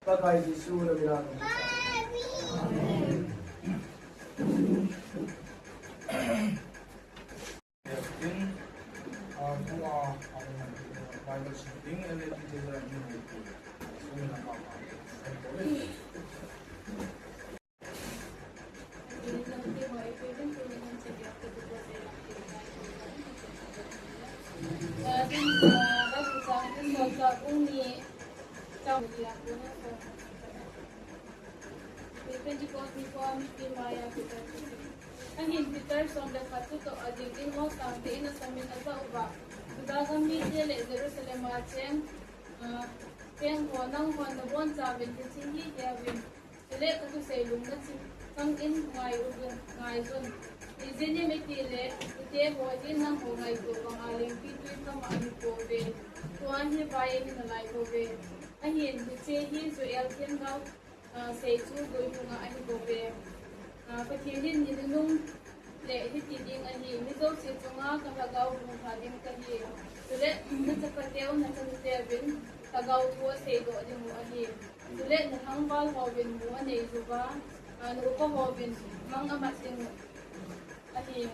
Bagai Yesu na bilang. Bible studying and literature Ang Peter song da katuto ading mo sang tiin na samin asa uba. Dagang media le Jerusalem acheng peng ho nang ho na bon sa ben tinhi yawin. Le katu sei lung na chi kang in ngai ugun ngai zon. Izene metile te ho din nang ho ngai ko kang aleng pitu ka mani ko be. Tuan hi bai ni na lai ko be. Ahin che hi zo el ken gau sei chu goi hunga ani ko be. Pathirin ni nung le hi ti ding ani mi zo se chunga ka la gau bu pha ding ka hi le na cha pa teu na cha te bin ka gau thua se do ni mu ani le na hang bal ho bin mu ani zu ba no ko ho bin mang ama sing ani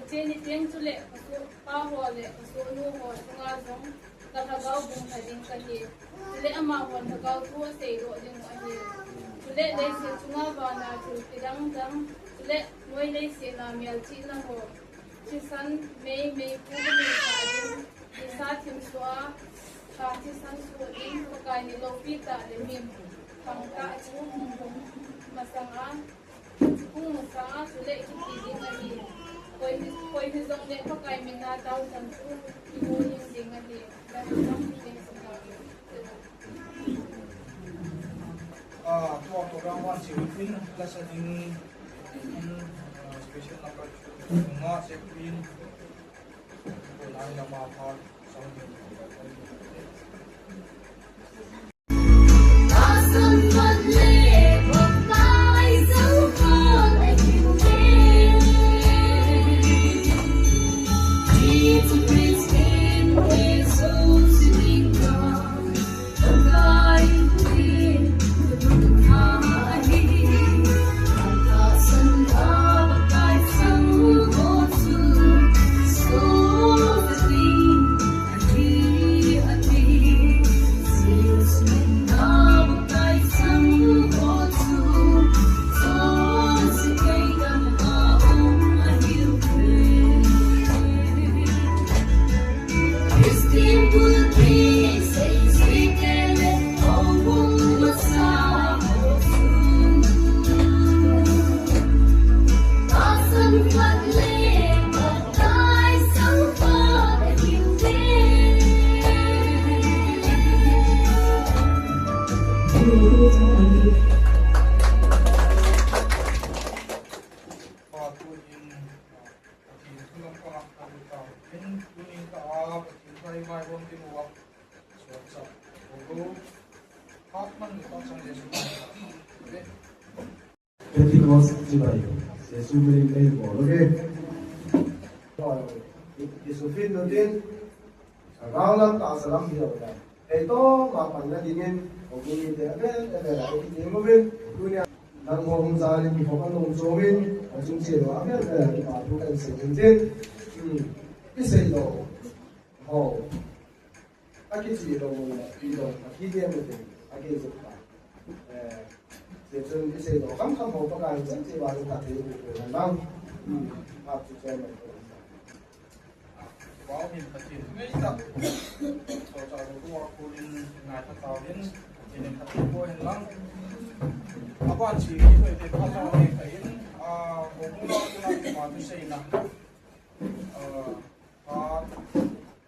che ni teng chu le ko pa ho le ko nu ho chunga zong ka gau bu pha ding ka hi le ama ho na gau thua se do ni mu ani le le se chunga ba na chu tidang dang le moi le se na mial chi na ho chi san me pu me ka din ni sa thim swa ka chi san su in ko ka ni lo pi ta le mi pang ka chu masanga kung masanga su le ki ti din ani koi ni zong le ko kai min na tau san chu ni mo ni sing ani da sam ni sing sa to orang wan si Wipin plus ading special number nga si Wipin ko na ina mapar something Pentecost 지바이 예수님의 모르게 예수님 너딘 가랑랑 따사람 비어다 에도 마만나 딩엔 오구니 데베 에베라 이모빈 두냐 난고 홍사리 비포간 농소민 중지로 하면 바부간 세진진 이세도 호 아키지로 이도 아키디에모데 아키즈다 지금 이제 너 깜깜 못 봐가 이제 와서 다 되고 그러면 밥 주제는 Bawin kasi ngay tak so sa ruwa ko rin na tatawin in katipuan lang ako ang sige ito pasang ay kain kung ko lang say na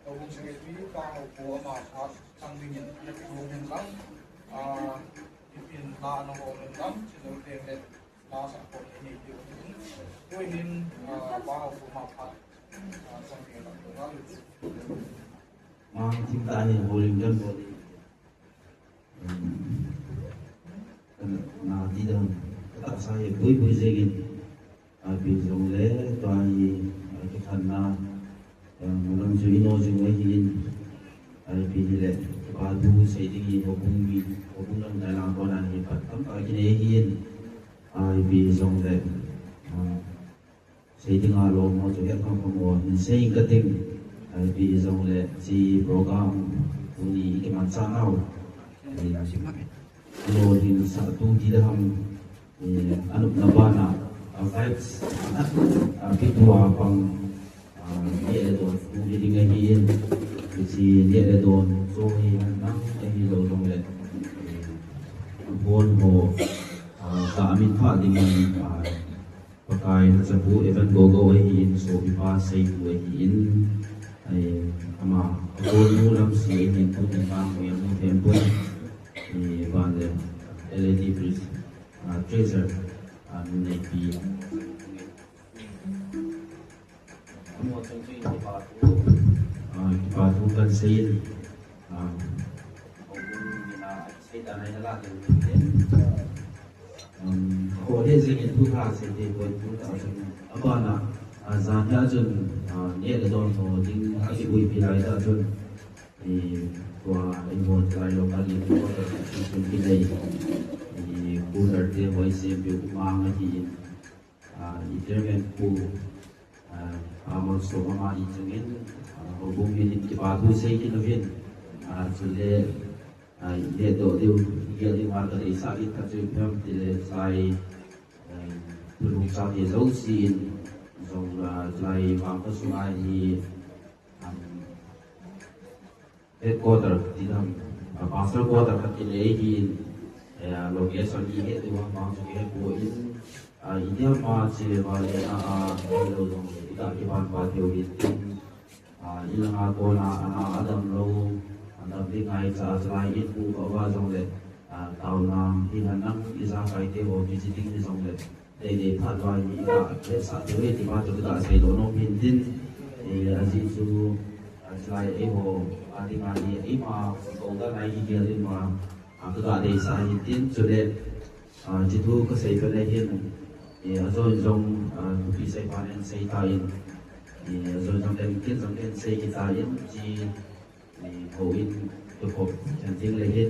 kung sige ito pa ko ma sang bingin nagtuhin lang ipin na ano ko lang sinutin na sa ko ini ko in pa ko ma kita ni holding dan body na di dalam tak saya bui segin abi zongle to ai kita na mulam juino juno hin ai pi le padu sei ding hobung bi hobung dalam dalam ปัตตำการกินเองปีสองเดือนใช้ถึงอารมณ์มาจุดเห็นความขโมยใช้กระดิ่งปีสองเดือนที่โปรแกรมตัวนี้ที่มันสร้างเอาโลดินสตูที่ทำอนุนบานะไฟส์พิทัวฟังเนี่ยโดนตัวนี้ไงเห็นที่เนี่ยโดนโซ่ให้นั่งไอ้เราตรงเลยบนหัวกามินฟ้าดิ่งปากายจะพูดเอวันโกโก้ไอ้หินโซบิฟ้าใส่หัวหินไอ้อามาโกนูลำเสียหินพูดในฟังเมียนเทมปุนบ้านเดิม LED bridge tracer ในปีทั้งหมดทั้งสิ้นที่ปาทุกันซีนของคุณมีนาใช้การในตลาดอย่างนี้โคเดซิงทุกท่าเสด็จบนทุกท่าจนบ้านจานยาจนเนี่ยก็โดนโทษจริงที่บุยพิไลได้จนตัวไอ้หมดลายโลกาลิตัวจนพิไลกูเดินเที่ยวไว้เสียบิวมาไม่ดีอีเทอร์เมนกูมันส่งมาอีกจังเงี้ยบุ้งยินที่ปาทุเซกินวินสุดเลยเดี๋ยวเดี๋ยวเกี่ยวกับวันที่สาธิตการจุดเพิ่มที่ใส่ผู้รู้สาวที่เราซีนส่งใส่บางคนส่งมาที่headquarterที่ทำpastor quarter ที่เลยที่location ที่เหตุว่าบางส่วนที่ผู้อินอินเดียมาเชื่อว่าเราต้องที่การที่บ้านปาเทียวอินอินอาโกนาอาดัมเราอันที่ไงจะสลายอินผู้ก็ว่าตรงเลยตาวน้ำที่นั่นนั่งที่สร้างไปเที่ยววิจิตติ้งที่ตรงเลยได้ผ่านวันนี้ก็เกิดสัตว์ที่ที่มาจากการใช้โดนพินดินอาจิจูสลายเอโฮอาทิมาดีเอมาตรงกันไหนที่เกี่ยวกับมาก็ได้สายดินสุดเด็ดจิตุก็ใช้ไปได้เห็นจนจงพิเศษผ่านใช้ตายจนจงเป็นเกินจงเป็นใช้กีตาร์ที่โควิดตัวผมฉันทิ้งเลยเห็น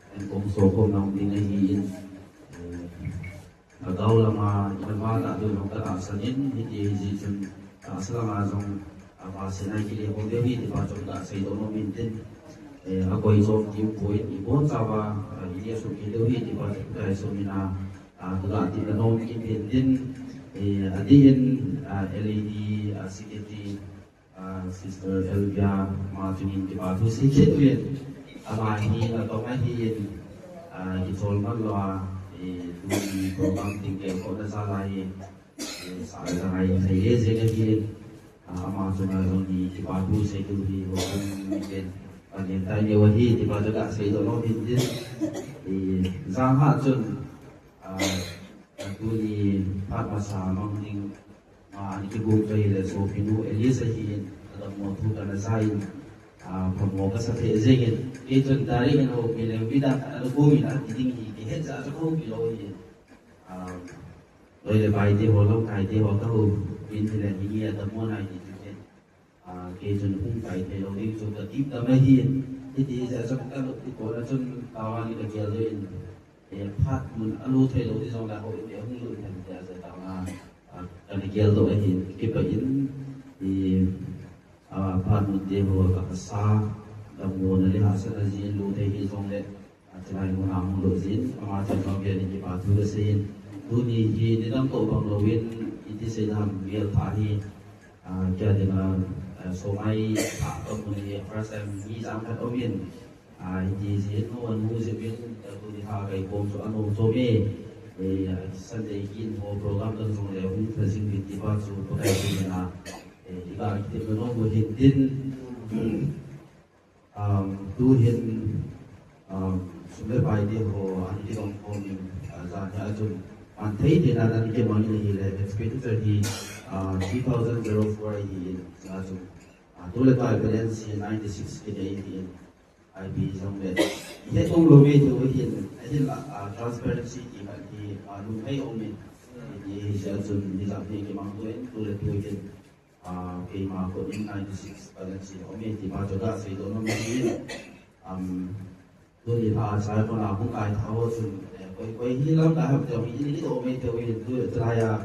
เป็นกองโซ่กองน้องทิ้งเลยเห็นแล้วเรามาเป็นว่าตัดดูน้องกระดาษสนิทที่จีจนสลามาจงอาศัยในที่เรียกว่าเดี๋ยวนี้ที่ว่าจงตัดใช้ตัวน้องมินเทนaku isom tim poin ibon sawa ini suki dewi di bawah kita somina juga tidak nom independen adin LED security sister Elvia Martinin di bawah sikit pun apa ini atau macam kita malah di program tinggal kota salai salai saya jadi ama cuma di bawah security program mungkin hiện tại nhiều khi thì vào cho cả xây dựng nó thì ra hạ chân tôi thì phát mà xả mong tình mà cái vùng đây là số phi nu Elisa hiện là một thu cả là sai phần một cái thể riêng cái chân ta đấy nó bị làm bị đạn nó cố mình đã thì tình thì hết giá cho không bị lỗi rồi là bài thì họ lâu ngày thì họ các hồ bên thì là những gì tầm môn này thì cái chân cũng phải thay đổi đi rồi tiếp tới mấy hiền thì sẽ cho các lực thì có là chân tàu anh được kia lên để phát muốn alo thay đổi thì trong đại hội để không lùi thành sẽ tạo ra cái kia rồi hiền cái bệnh thì phát muốn để vào các xa đồng nguồn này là sẽ là gì lùi thay thì trong đấy thì là nguồn hàng lùi gì mà trong công việc thì phát thứ xin thứ gì thì để đăng tổ bằng đầu viên thì sẽ làm việc thả thì cho nên là số may công ty first time nghĩ rằng các ông viên thì diễn luôn mua diễn viên tôi đi thao cái công số anh số mê thì sân đây in hồ program tân dùng để cũng phải sinh viên thì bao số có thể thì là thì cả thì nó có hiện tin tu hiện số mấy bài đi hồ anh đi công công mình ra nhà chun anh thấy thì là anh cái món gì là expenditure thì 2004 ही तो ले तो balance 96 के लिए ही IB समझे ये तो लोग भी जो ही transparency की बात की लोग है ओमें ये जल्द निजामी के मांगों तो ले तो ही के मांगों 96 balance ओमें की बात जोड़ा से दोनों में ही तो ये था सारे को ना हम काय था वो सुन Koi hilang dah have jauh ini tu omai tu itu saya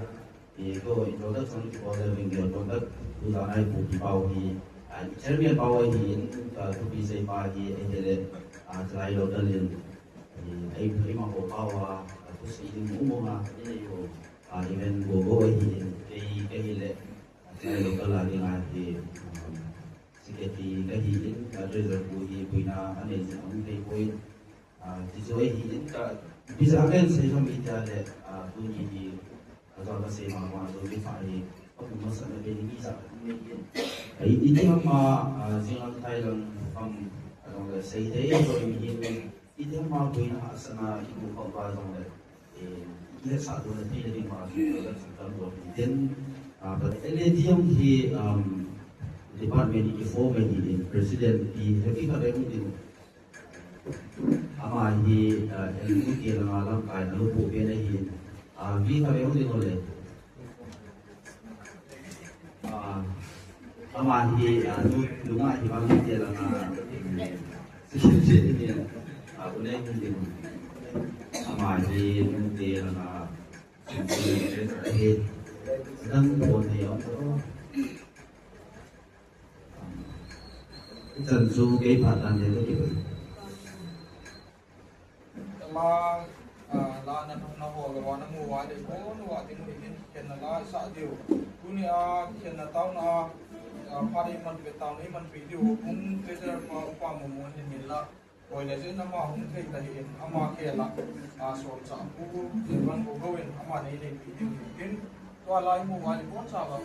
ko introduction ko dah minggu kontak tu dah naik buku bau hi cermin bau hi tu bisa pa hi ele saya lokal ai prima ko bau tu si umum ini yo event go hi ke le saya lokal lagi ngaji sikit ke hi treasure ko hi puina ane ang ke point Dijoi hi ka bisa akan saya kami ada bunyi di atau apa saya mahu atau di fahri apa masalah ini bisa ini apa jangan Thailand fam atau saya dia kalau ini itu apa punya asana ibu bapa atau ini satu nanti dari mana kita sedang berbincang pada LDM di department informasi di presiden di happy pada ini ama hi elmu ki langalam kai na lu pe na hi vi ka ve odi no le ama hi lu ma hi bang ki la na si ni une ki ni ama hi lu te la na hi dan bon hi yo chân su cái phạt ăn thì nó kiểu mà là nó nó hồ là nó mua vải để bố nó vải thì mình hiện là lá xã điều cũng như hiện là tao nó phát đi mình về tao này mình bị điều cũng bây giờ qua một mùa thì mình là rồi là chứ nó mà không thấy là hiện mà kia là sổ xã cũ thì mình cũng có hiện mà này thì bị điều kiến qua lại mua vải để bố sao vậy